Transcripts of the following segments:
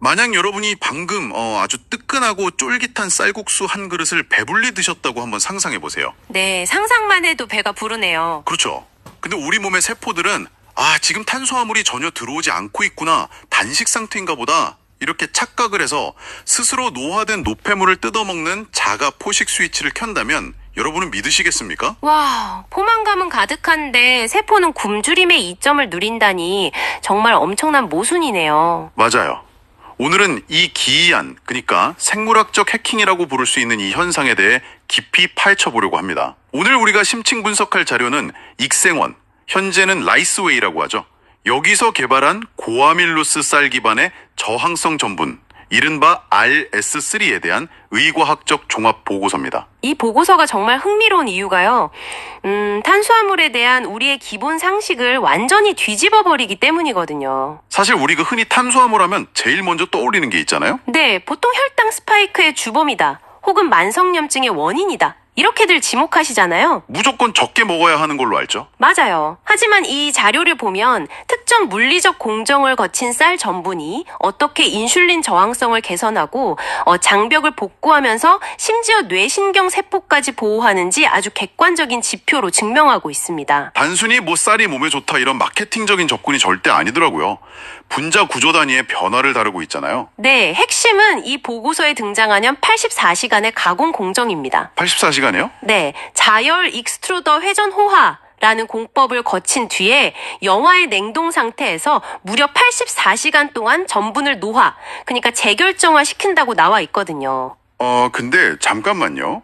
만약 여러분이 방금 아주 뜨끈하고 쫄깃한 쌀국수 한 그릇을 배불리 드셨다고 한번 상상해 보세요. 네, 상상만 해도 배가 부르네요. 그렇죠. 근데 우리 몸의 세포들은 지금 탄수화물이 전혀 들어오지 않고 있구나, 단식 상태인가 보다, 이렇게 착각을 해서 스스로 노화된 노폐물을 뜯어먹는 자가 포식 스위치를 켠다면 여러분은 믿으시겠습니까? 와, 포만감은 가득한데 세포는 굶주림의 이점을 누린다니 정말 엄청난 모순이네요. 맞아요. 오늘은 이 기이한, 그러니까 생물학적 해킹이라고 부를 수 있는 이 현상에 대해 깊이 파헤쳐 보려고 합니다. 오늘 우리가 심층 분석할 자료는 익생원, 현재는 라이스웨이라고 하죠. 여기서 개발한 고아밀로스 쌀 기반의 저항성 전분, 이른바 RS3에 대한 의과학적 종합 보고서입니다. 이 보고서가 정말 흥미로운 이유가요. 탄수화물에 대한 우리의 기본 상식을 완전히 뒤집어 버리기 때문이거든요. 사실 우리가 흔히 탄수화물 하면 제일 먼저 떠올리는 게 있잖아요. 네, 보통 혈당 스파이크의 주범이다. 혹은 만성염증의 원인이다. 이렇게들 지목하시잖아요. 무조건 적게 먹어야 하는 걸로 알죠. 맞아요. 하지만 이 자료를 보면 특정 물리적 공정을 거친 쌀 전분이 어떻게 인슐린 저항성을 개선하고 장벽을 복구하면서 심지어 뇌신경 세포까지 보호하는지 아주 객관적인 지표로 증명하고 있습니다. 단순히 뭐 쌀이 몸에 좋다 이런 마케팅적인 접근이 절대 아니더라고요. 분자 구조 단위의 변화를 다루고 있잖아요. 네, 핵심은 이 보고서에 등장하는 84시간의 가공 공정입니다. 84시간이요? 네, 자열 익스트루더 회전 호화라는 공법을 거친 뒤에 영화의 냉동 상태에서 무려 84시간 동안 전분을 노화, 그러니까 재결정화 시킨다고 나와 있거든요. 근데 잠깐만요.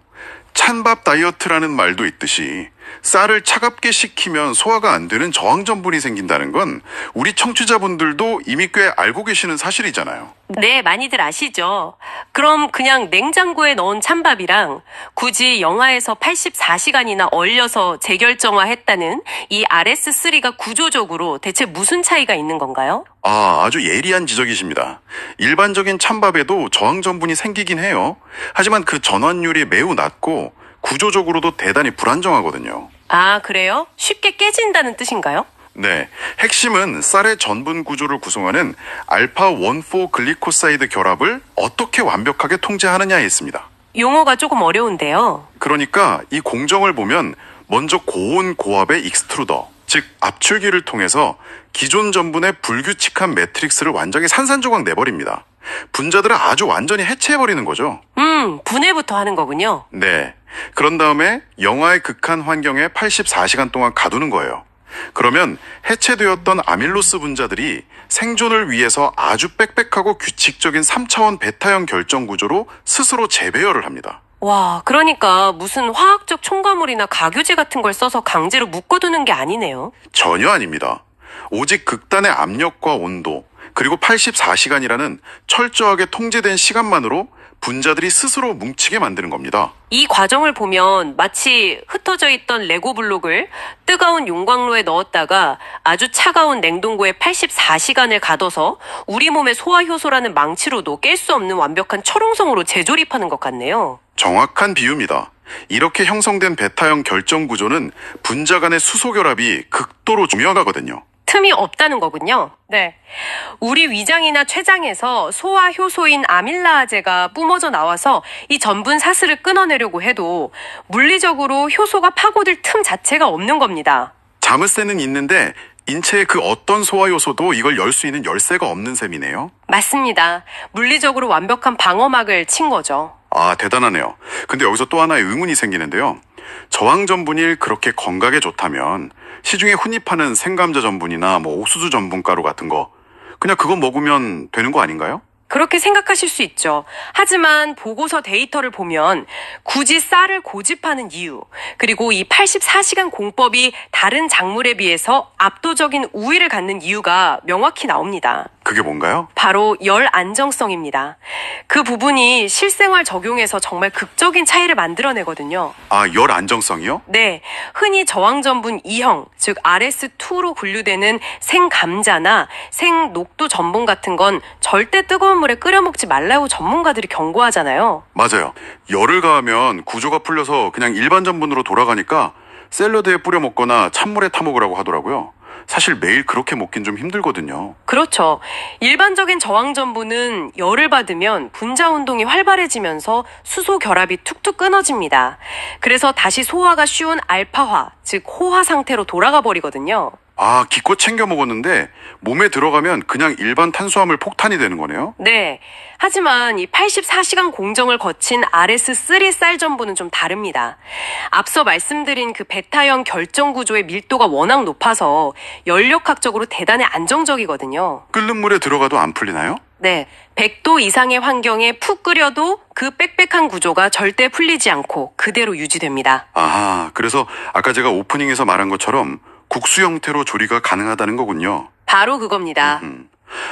찬밥 다이어트라는 말도 있듯이 쌀을 차갑게 식히면 소화가 안 되는 저항전분이 생긴다는 건 우리 청취자분들도 이미 꽤 알고 계시는 사실이잖아요. 네, 많이들 아시죠? 그럼 그냥 냉장고에 넣은 찬밥이랑 굳이 영하에서 84시간이나 얼려서 재결정화했다는 이 RS3가 구조적으로 대체 무슨 차이가 있는 건가요? 아주 예리한 지적이십니다. 일반적인 찬밥에도 저항전분이 생기긴 해요. 하지만 그 전환율이 매우 낮고 구조적으로도 대단히 불안정하거든요. 아, 그래요? 쉽게 깨진다는 뜻인가요? 네, 핵심은 쌀의 전분 구조를 구성하는 알파 1,4 글리코사이드 결합을 어떻게 완벽하게 통제하느냐에 있습니다. 용어가 조금 어려운데요. 그러니까 이 공정을 보면 먼저 고온 고압의 익스트루더, 즉 압출기를 통해서 기존 전분의 불규칙한 매트릭스를 완전히 산산조각 내버립니다. 분자들을 아주 완전히 해체해버리는 거죠. 분해부터 하는 거군요. 네. 그런 다음에 영하의 극한 환경에 84시간 동안 가두는 거예요. 그러면 해체되었던 아밀로스 분자들이 생존을 위해서 아주 빽빽하고 규칙적인 3차원 베타형 결정 구조로 스스로 재배열을 합니다. 와, 그러니까 무슨 화학적 첨가물이나 가교제 같은 걸 써서 강제로 묶어두는 게 아니네요. 전혀 아닙니다. 오직 극단의 압력과 온도, 그리고 84시간이라는 철저하게 통제된 시간만으로 분자들이 스스로 뭉치게 만드는 겁니다. 이 과정을 보면 마치 흩어져 있던 레고 블록을 뜨거운 용광로에 넣었다가 아주 차가운 냉동고에 84시간을 가둬서 우리 몸의 소화효소라는 망치로도 깰 수 없는 완벽한 철옹성으로 재조립하는 것 같네요. 정확한 비유입니다. 이렇게 형성된 베타형 결정 구조는 분자 간의 수소 결합이 극도로 중요하거든요. 틈이 없다는 거군요. 네. 우리 위장이나 췌장에서 소화 효소인 아밀라아제가 뿜어져 나와서 이 전분 사슬을 끊어내려고 해도 물리적으로 효소가 파고들 틈 자체가 없는 겁니다. 자물쇠는 있는데 인체의 그 어떤 소화 요소도 이걸 열 수 있는 열쇠가 없는 셈이네요. 맞습니다. 물리적으로 완벽한 방어막을 친 거죠. 대단하네요. 근데 여기서 또 하나의 의문이 생기는데요. 저항 전분이 그렇게 건강에 좋다면 시중에 흔히 파는 생감자 전분이나 옥수수 전분가루 같은 거 그냥 그거 먹으면 되는 거 아닌가요? 그렇게 생각하실 수 있죠. 하지만 보고서 데이터를 보면 굳이 쌀을 고집하는 이유, 그리고 이 84시간 공법이 다른 작물에 비해서 압도적인 우위를 갖는 이유가 명확히 나옵니다. 그게 뭔가요? 바로 열 안정성입니다. 그 부분이 실생활 적용에서 정말 극적인 차이를 만들어내거든요. 열 안정성이요? 네, 흔히 저항전분 2형, 즉 RS2로 분류되는 생감자나 생녹두 전분 같은 건 절대 뜨거운 물에 끓여 먹지 말라고 전문가들이 경고하잖아요. 맞아요. 열을 가하면 구조가 풀려서 그냥 일반 전분으로 돌아가니까 샐러드에 뿌려 먹거나 찬물에 타 먹으라고 하더라고요. 사실 매일 그렇게 먹긴 좀 힘들거든요. 그렇죠. 일반적인 저항 전분은 열을 받으면 분자 운동이 활발해지면서 수소 결합이 툭툭 끊어집니다. 그래서 다시 소화가 쉬운 알파화, 즉 호화 상태로 돌아가 버리거든요. 아, 기껏 챙겨 먹었는데 몸에 들어가면 그냥 일반 탄수화물 폭탄이 되는 거네요? 네. 하지만 이 84시간 공정을 거친 RS3 쌀 전분은 좀 다릅니다. 앞서 말씀드린 그 베타형 결정 구조의 밀도가 워낙 높아서 연력학적으로 대단히 안정적이거든요. 끓는 물에 들어가도 안 풀리나요? 네. 100도 이상의 환경에 푹 끓여도 그 빽빽한 구조가 절대 풀리지 않고 그대로 유지됩니다. 아, 그래서 아까 제가 오프닝에서 말한 것처럼 국수 형태로 조리가 가능하다는 거군요. 바로 그겁니다.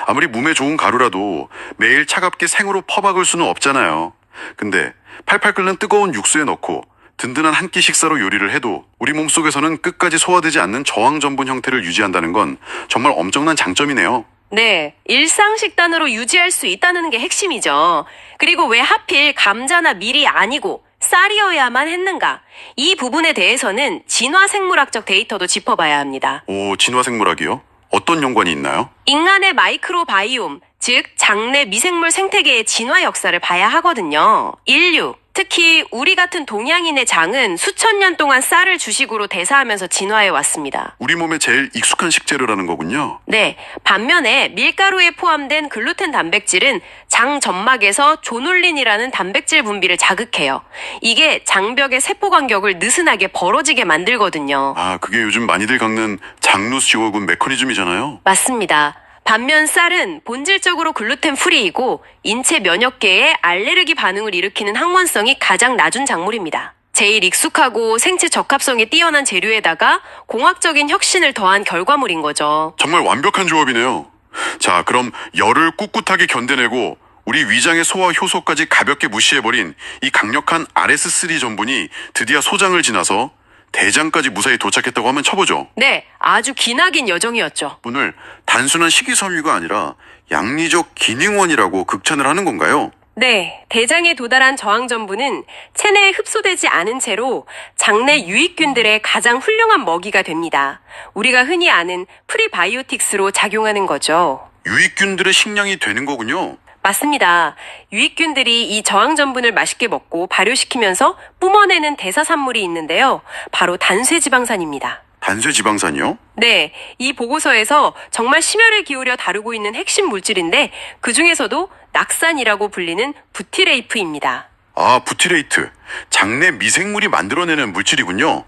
아무리 몸에 좋은 가루라도 매일 차갑게 생으로 퍼박을 수는 없잖아요. 근데 팔팔 끓는 뜨거운 육수에 넣고 든든한 한 끼 식사로 요리를 해도 우리 몸속에서는 끝까지 소화되지 않는 저항 전분 형태를 유지한다는 건 정말 엄청난 장점이네요. 네, 일상 식단으로 유지할 수 있다는 게 핵심이죠. 그리고 왜 하필 감자나 밀이 아니고 쌀이어야만 했는가? 이 부분에 대해서는 진화 생물학적 데이터도 짚어봐야 합니다. 오, 진화생물학이요? 어떤 연관이 있나요? 인간의 마이크로바이옴, 즉 장내 미생물 생태계의 진화 역사를 봐야 하거든요. 인류, 특히 우리 같은 동양인의 장은 수천 년 동안 쌀을 주식으로 대사하면서 진화해 왔습니다. 우리 몸에 제일 익숙한 식재료라는 거군요. 네, 반면에 밀가루에 포함된 글루텐 단백질은 장 점막에서 조놀린이라는 단백질 분비를 자극해요. 이게 장벽의 세포 간격을 느슨하게 벌어지게 만들거든요. 아, 그게 요즘 많이들 겪는 장루스지오군 메커니즘이잖아요. 맞습니다. 반면 쌀은 본질적으로 글루텐 프리이고 인체 면역계에 알레르기 반응을 일으키는 항원성이 가장 낮은 작물입니다. 제일 익숙하고 생체 적합성이 뛰어난 재료에다가 공학적인 혁신을 더한 결과물인 거죠. 정말 완벽한 조합이네요. 자, 그럼 열을 꿋꿋하게 견뎌내고 우리 위장의 소화 효소까지 가볍게 무시해버린 이 강력한 RS3 전분이 드디어 소장을 지나서 대장까지 무사히 도착했다고 하면 쳐보죠. 네, 아주 기나긴 여정이었죠. 오늘 단순한 식이섬유가 아니라 양리적 기능원이라고 극찬을 하는 건가요? 네, 대장에 도달한 저항 전분은 체내에 흡수되지 않은 채로 장내 유익균들의 가장 훌륭한 먹이가 됩니다. 우리가 흔히 아는 프리바이오틱스로 작용하는 거죠. 유익균들의 식량이 되는 거군요. 맞습니다. 유익균들이 이 저항 전분을 맛있게 먹고 발효시키면서 뿜어내는 대사산물이 있는데요. 바로 단쇠지방산입니다. 단쇠지방산이요? 네, 이 보고서에서 정말 심혈을 기울여 다루고 있는 핵심 물질인데 그 중에서도 낙산이라고 불리는 부티레이프입니다. 아, 부티레이트. 장내 미생물이 만들어내는 물질이군요.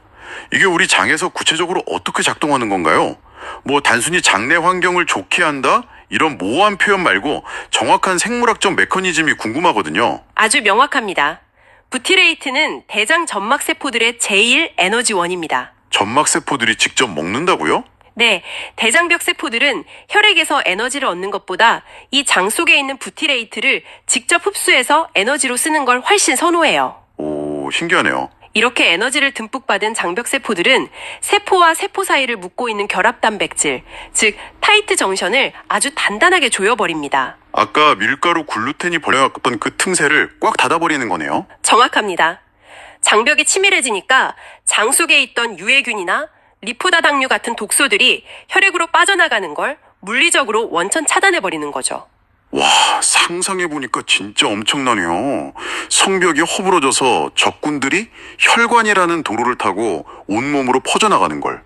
이게 우리 장에서 구체적으로 어떻게 작동하는 건가요? 뭐 단순히 장내 환경을 좋게 한다? 이런 모호한 표현 말고 정확한 생물학적 메커니즘이 궁금하거든요. 아주 명확합니다. 부티레이트는 대장 점막 세포들의 제1 에너지원입니다. 점막 세포들이 직접 먹는다고요? 네, 대장벽 세포들은 혈액에서 에너지를 얻는 것보다 이 장 속에 있는 부티레이트를 직접 흡수해서 에너지로 쓰는 걸 훨씬 선호해요. 오, 신기하네요. 이렇게 에너지를 듬뿍 받은 장벽 세포들은 세포와 세포 사이를 묶고 있는 결합 단백질, 즉 타이트 정션을 아주 단단하게 조여버립니다. 아까 밀가루 글루텐이 벌려놨던 그 틈새를 꽉 닫아버리는 거네요. 정확합니다. 장벽이 치밀해지니까 장 속에 있던 유해균이나 리포다당류 같은 독소들이 혈액으로 빠져나가는 걸 물리적으로 원천 차단해버리는 거죠. 와, 상상해보니까 진짜 엄청나네요. 성벽이 허물어져서 적군들이 혈관이라는 도로를 타고 온몸으로 퍼져나가는 걸.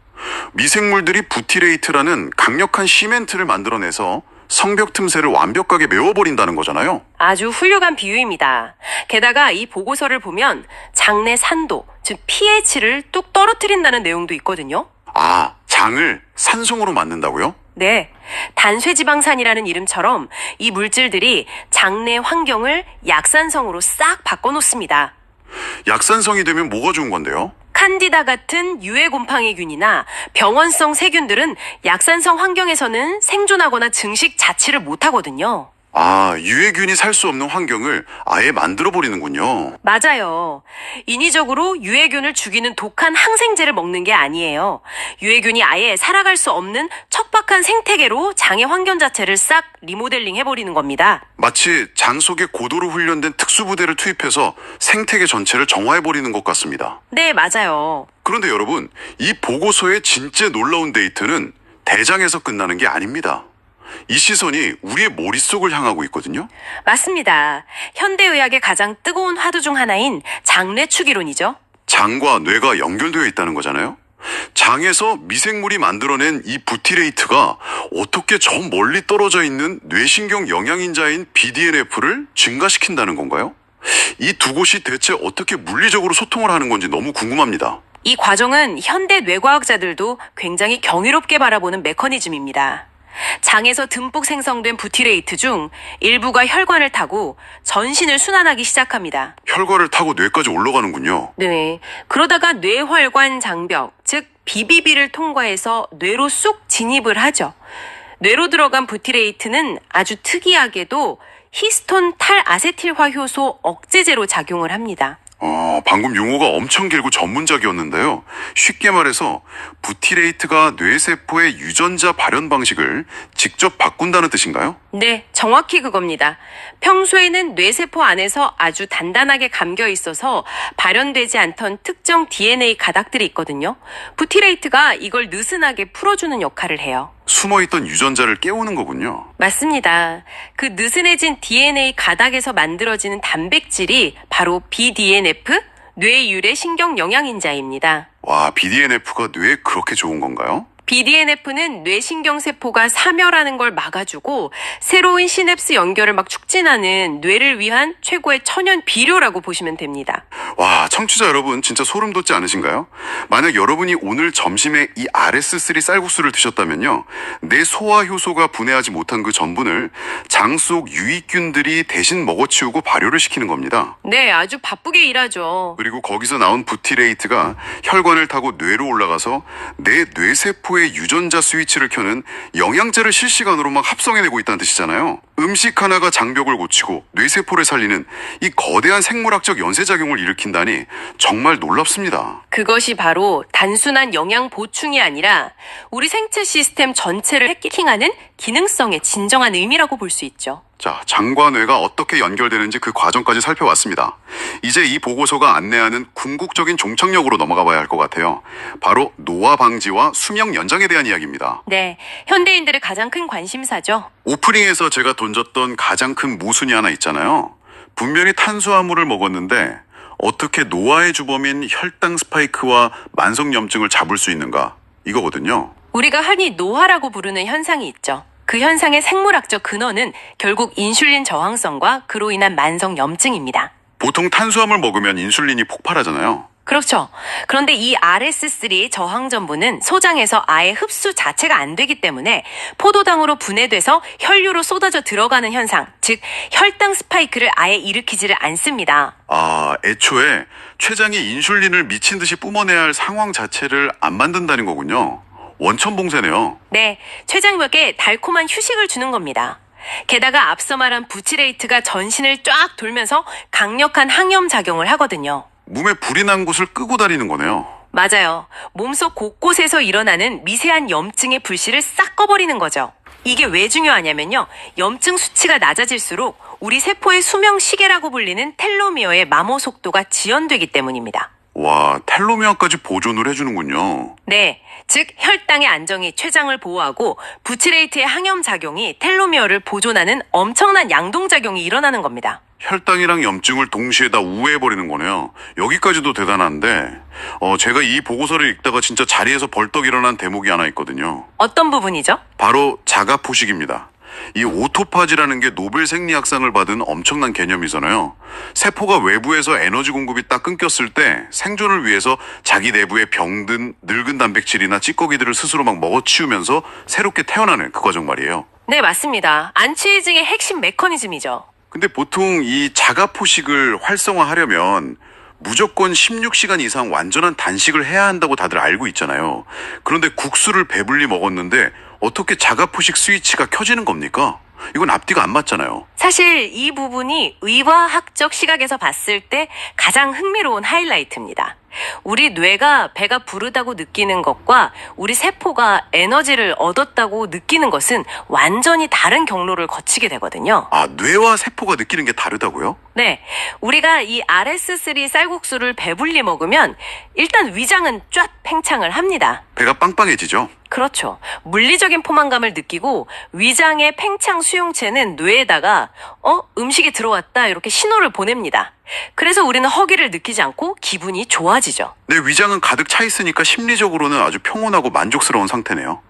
미생물들이 부티레이트라는 강력한 시멘트를 만들어내서 성벽 틈새를 완벽하게 메워버린다는 거잖아요. 아주 훌륭한 비유입니다. 게다가 이 보고서를 보면 장내 산도, 즉 pH를 뚝 떨어뜨린다는 내용도 있거든요. 아, 장을 산성으로 만든다고요? 네, 단쇠지방산이라는 이름처럼 이 물질들이 장내 환경을 약산성으로 싹 바꿔놓습니다. 약산성이 되면 뭐가 좋은 건데요? 칸디다 같은 유해곰팡이균이나 병원성 세균들은 약산성 환경에서는 생존하거나 증식 자체를 못하거든요. 아, 유해균이 살 수 없는 환경을 아예 만들어버리는군요. 맞아요. 인위적으로 유해균을 죽이는 독한 항생제를 먹는 게 아니에요. 유해균이 아예 살아갈 수 없는 척박한 생태계로 장의 환경 자체를 싹 리모델링 해버리는 겁니다. 마치 장 속에 고도로 훈련된 특수부대를 투입해서 생태계 전체를 정화해버리는 것 같습니다. 네, 맞아요. 그런데 여러분, 이 보고서의 진짜 놀라운 데이터는 대장에서 끝나는 게 아닙니다. 이 시선이 우리의 머릿속을 향하고 있거든요. 맞습니다. 현대의학의 가장 뜨거운 화두 중 하나인 장내축 이론이죠. 장과 뇌가 연결되어 있다는 거잖아요. 장에서 미생물이 만들어낸 이 부티레이트가 어떻게 저 멀리 떨어져 있는 뇌신경 영양인자인 BDNF를 증가시킨다는 건가요? 이 두 곳이 대체 어떻게 물리적으로 소통을 하는 건지 너무 궁금합니다. 이 과정은 현대 뇌과학자들도 굉장히 경이롭게 바라보는 메커니즘입니다. 장에서 듬뿍 생성된 부티레이트 중 일부가 혈관을 타고 전신을 순환하기 시작합니다. 혈관을 타고 뇌까지 올라가는군요. 네. 그러다가 뇌혈관 장벽, 즉 BBB를 통과해서 뇌로 쑥 진입을 하죠. 뇌로 들어간 부티레이트는 아주 특이하게도 히스톤 탈아세틸화 효소 억제제로 작용을 합니다. 방금 용어가 엄청 길고 전문적이었는데요. 쉽게 말해서 부티레이트가 뇌세포의 유전자 발현 방식을 직접 바꾼다는 뜻인가요? 네, 정확히 그겁니다. 평소에는 뇌세포 안에서 아주 단단하게 감겨 있어서 발현되지 않던 특정 DNA 가닥들이 있거든요. 부티레이트가 이걸 느슨하게 풀어주는 역할을 해요. 숨어있던 유전자를 깨우는 거군요. 맞습니다. 그 느슨해진 DNA 가닥에서 만들어지는 단백질이 바로 BDNF, 뇌유래 신경 영양인자입니다. 와, BDNF가 뇌에 그렇게 좋은 건가요? BDNF는 뇌신경세포가 사멸하는 걸 막아주고 새로운 시냅스 연결을 막 촉진하는 뇌를 위한 최고의 천연 비료라고 보시면 됩니다. 와, 청취자 여러분 진짜 소름 돋지 않으신가요? 만약 여러분이 오늘 점심에 이 RS3 쌀국수를 드셨다면요, 내 소화 효소가 분해하지 못한 그 전분을 장 속 유익균들이 대신 먹어치우고 발효를 시키는 겁니다. 네, 아주 바쁘게 일하죠. 그리고 거기서 나온 부티레이트가 혈관을 타고 뇌로 올라가서 내 뇌세포의 유전자 스위치를 켜는 영양제를 실시간으로 막 합성해내고 있다는 뜻이잖아요. 음식 하나가 장벽을 고치고 뇌세포를 살리는 이 거대한 생물학적 연쇄작용을 일으킨다니 정말 놀랍습니다. 그것이 바로 단순한 영양 보충이 아니라 우리 생체 시스템 전체를 해킹하는 기능성의 진정한 의미라고 볼 수 있죠. 자, 장과 뇌가 어떻게 연결되는지 그 과정까지 살펴봤습니다. 이제 이 보고서가 안내하는 궁극적인 종착역으로 넘어가 봐야 할 것 같아요. 바로 노화 방지와 수명 연장에 대한 이야기입니다. 네, 현대인들의 가장 큰 관심사죠. 오프닝에서 제가 던졌던 가장 큰 모순이 하나 있잖아요. 분명히 탄수화물을 먹었는데 어떻게 노화의 주범인 혈당 스파이크와 만성염증을 잡을 수 있는가? 이거거든요. 우리가 흔히 노화라고 부르는 현상이 있죠. 그 현상의 생물학적 근원은 결국 인슐린 저항성과 그로 인한 만성염증입니다. 보통 탄수화물 먹으면 인슐린이 폭발하잖아요. 그렇죠. 그런데 이 RS3 저항 전분은 소장에서 아예 흡수 자체가 안 되기 때문에 포도당으로 분해돼서 혈류로 쏟아져 들어가는 현상, 즉 혈당 스파이크를 아예 일으키지를 않습니다. 애초에 췌장이 인슐린을 미친 듯이 뿜어내야 할 상황 자체를 안 만든다는 거군요. 원천봉쇄네요. 네, 췌장벽에 달콤한 휴식을 주는 겁니다. 게다가 앞서 말한 부티레이트가 전신을 쫙 돌면서 강력한 항염 작용을 하거든요. 몸에 불이 난 곳을 끄고 다니는 거네요. 맞아요. 몸속 곳곳에서 일어나는 미세한 염증의 불씨를 싹 꺼버리는 거죠. 이게 왜 중요하냐면요. 염증 수치가 낮아질수록 우리 세포의 수명 시계라고 불리는 텔로미어의 마모 속도가 지연되기 때문입니다. 와, 텔로미어까지 보존을 해주는군요. 네, 즉 혈당의 안정이 췌장을 보호하고 부티레이트의 항염 작용이 텔로미어를 보존하는 엄청난 양동작용이 일어나는 겁니다. 혈당이랑 염증을 동시에 다 우회해버리는 거네요. 여기까지도 대단한데 제가 이 보고서를 읽다가 진짜 자리에서 벌떡 일어난 대목이 하나 있거든요. 어떤 부분이죠? 바로 자가포식입니다. 이 오토파지라는 게 노벨 생리학상을 받은 엄청난 개념이잖아요. 세포가 외부에서 에너지 공급이 딱 끊겼을 때 생존을 위해서 자기 내부에 병든 늙은 단백질이나 찌꺼기들을 스스로 막 먹어치우면서 새롭게 태어나는 그 과정 말이에요. 네, 맞습니다. 안치에이징의 핵심 메커니즘이죠. 근데 보통 이 자가포식을 활성화하려면 무조건 16시간 이상 완전한 단식을 해야 한다고 다들 알고 있잖아요. 그런데 국수를 배불리 먹었는데 어떻게 자가포식 스위치가 켜지는 겁니까? 이건 앞뒤가 안 맞잖아요. 사실 이 부분이 의과학적 시각에서 봤을 때 가장 흥미로운 하이라이트입니다. 우리 뇌가 배가 부르다고 느끼는 것과 우리 세포가 에너지를 얻었다고 느끼는 것은 완전히 다른 경로를 거치게 되거든요. 아, 뇌와 세포가 느끼는 게 다르다고요? 네, 우리가 이 RS3 쌀국수를 배불리 먹으면 일단 위장은 쫙 팽창을 합니다. 배가 빵빵해지죠? 그렇죠. 물리적인 포만감을 느끼고 위장의 팽창 수용체는 뇌에다가 음식이 들어왔다 이렇게 신호를 보냅니다. 그래서 우리는 허기를 느끼지 않고 기분이 좋아지죠. 내 위장은 가득 차 있으니까 심리적으로는 아주 평온하고 만족스러운 상태네요.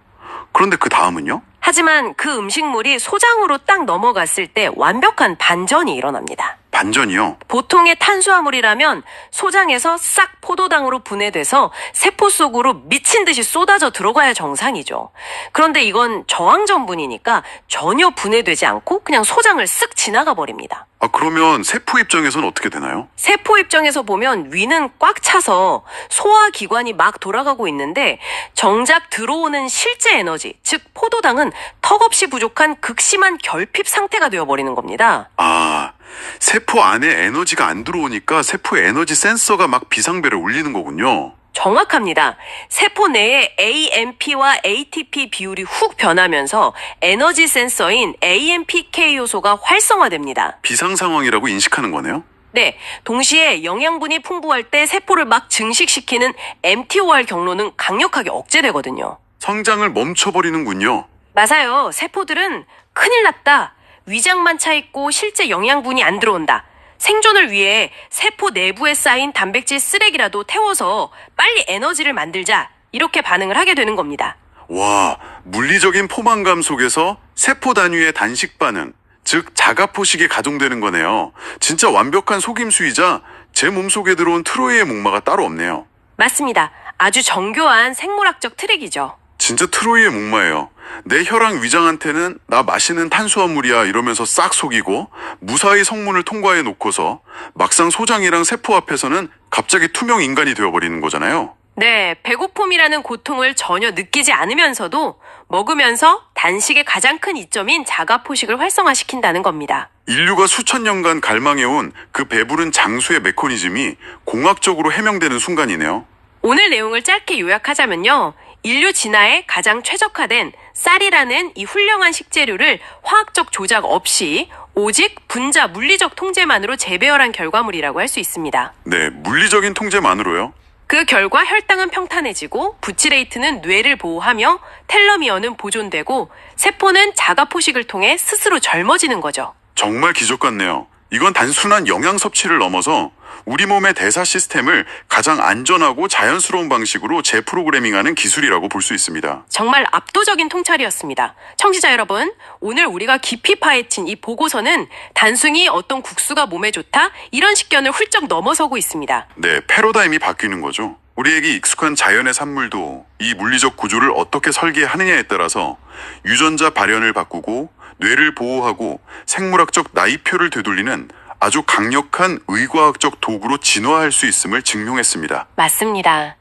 그런데 그 다음은요? 하지만 그 음식물이 소장으로 딱 넘어갔을 때 완벽한 반전이 일어납니다. 반전이요? 보통의 탄수화물이라면 소장에서 싹 포도당으로 분해돼서 세포 속으로 미친 듯이 쏟아져 들어가야 정상이죠. 그런데 이건 저항 전분이니까 전혀 분해되지 않고 그냥 소장을 쓱 지나가 버립니다. 아, 그러면 세포 입장에서는 어떻게 되나요? 세포 입장에서 보면 위는 꽉 차서 소화기관이 막 돌아가고 있는데 정작 들어오는 실제 에너지, 즉 포도당은 턱없이 부족한 극심한 결핍 상태가 되어버리는 겁니다. 아, 세포 안에 에너지가 안 들어오니까 세포의 에너지 센서가 막 비상벨을 울리는 거군요. 정확합니다. 세포 내에 AMP와 ATP 비율이 훅 변하면서 에너지 센서인 AMPK 요소가 활성화됩니다. 비상 상황이라고 인식하는 거네요? 네, 동시에 영양분이 풍부할 때 세포를 막 증식시키는 mTOR 경로는 강력하게 억제되거든요. 성장을 멈춰버리는군요. 맞아요. 세포들은 큰일 났다. 위장만 차 있고 실제 영양분이 안 들어온다. 생존을 위해 세포 내부에 쌓인 단백질 쓰레기라도 태워서 빨리 에너지를 만들자. 이렇게 반응을 하게 되는 겁니다. 와, 물리적인 포만감 속에서 세포 단위의 단식 반응, 즉 자가포식이 가동되는 거네요. 진짜 완벽한 속임수이자 제 몸속에 들어온 트로이의 목마가 따로 없네요. 맞습니다. 아주 정교한 생물학적 트릭이죠. 진짜 트로이의 목마예요. 내 혈랑 위장한테는 나 마시는 탄수화물이야 이러면서 싹 속이고 무사히 성문을 통과해 놓고서 막상 소장이랑 세포 앞에서는 갑자기 투명 인간이 되어버리는 거잖아요. 네, 배고픔이라는 고통을 전혀 느끼지 않으면서도 먹으면서 단식의 가장 큰 이점인 자가포식을 활성화시킨다는 겁니다. 인류가 수천 년간 갈망해온 그 배부른 장수의 메커니즘이 공학적으로 해명되는 순간이네요. 오늘 내용을 짧게 요약하자면요. 인류 진화에 가장 최적화된 쌀이라는 이 훌륭한 식재료를 화학적 조작 없이 오직 분자 물리적 통제만으로 재배열한 결과물이라고 할 수 있습니다. 네, 물리적인 통제만으로요? 그 결과 혈당은 평탄해지고 부치레이트는 뇌를 보호하며 텔러미어는 보존되고 세포는 자가포식을 통해 스스로 젊어지는 거죠. 정말 기적 같네요. 이건 단순한 영양 섭취를 넘어서 우리 몸의 대사 시스템을 가장 안전하고 자연스러운 방식으로 재프로그래밍하는 기술이라고 볼 수 있습니다. 정말 압도적인 통찰이었습니다. 청취자 여러분, 오늘 우리가 깊이 파헤친 이 보고서는 단순히 어떤 국수가 몸에 좋다 이런 식견을 훌쩍 넘어서고 있습니다. 네, 패러다임이 바뀌는 거죠. 우리에게 익숙한 자연의 산물도 이 물리적 구조를 어떻게 설계하느냐에 따라서 유전자 발현을 바꾸고 뇌를 보호하고 생물학적 나이표를 되돌리는 아주 강력한 의과학적 도구로 진화할 수 있음을 증명했습니다. 맞습니다.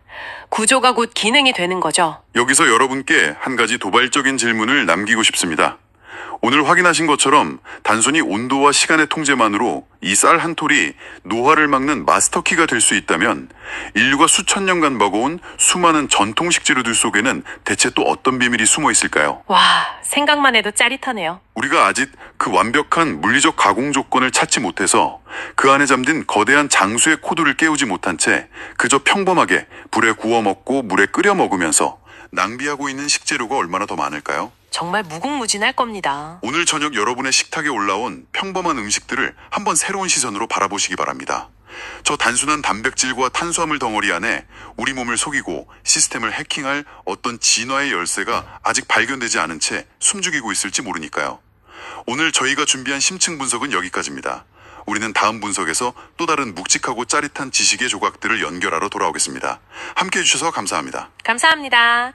구조가 곧 기능이 되는 거죠. 여기서 여러분께 한 가지 도발적인 질문을 남기고 싶습니다. 오늘 확인하신 것처럼 단순히 온도와 시간의 통제만으로 이 쌀 한 톨이 노화를 막는 마스터키가 될 수 있다면 인류가 수천 년간 먹어온 수많은 전통 식재료들 속에는 대체 또 어떤 비밀이 숨어 있을까요? 와, 생각만 해도 짜릿하네요. 우리가 아직 그 완벽한 물리적 가공 조건을 찾지 못해서 그 안에 잠든 거대한 장수의 코드를 깨우지 못한 채 그저 평범하게 불에 구워 먹고 물에 끓여 먹으면서 낭비하고 있는 식재료가 얼마나 더 많을까요? 정말 무궁무진할 겁니다. 오늘 저녁 여러분의 식탁에 올라온 평범한 음식들을 한번 새로운 시선으로 바라보시기 바랍니다. 저 단순한 단백질과 탄수화물 덩어리 안에 우리 몸을 속이고 시스템을 해킹할 어떤 진화의 열쇠가 아직 발견되지 않은 채 숨죽이고 있을지 모르니까요. 오늘 저희가 준비한 심층 분석은 여기까지입니다. 우리는 다음 분석에서 또 다른 묵직하고 짜릿한 지식의 조각들을 연결하러 돌아오겠습니다. 함께해 주셔서 감사합니다. 감사합니다.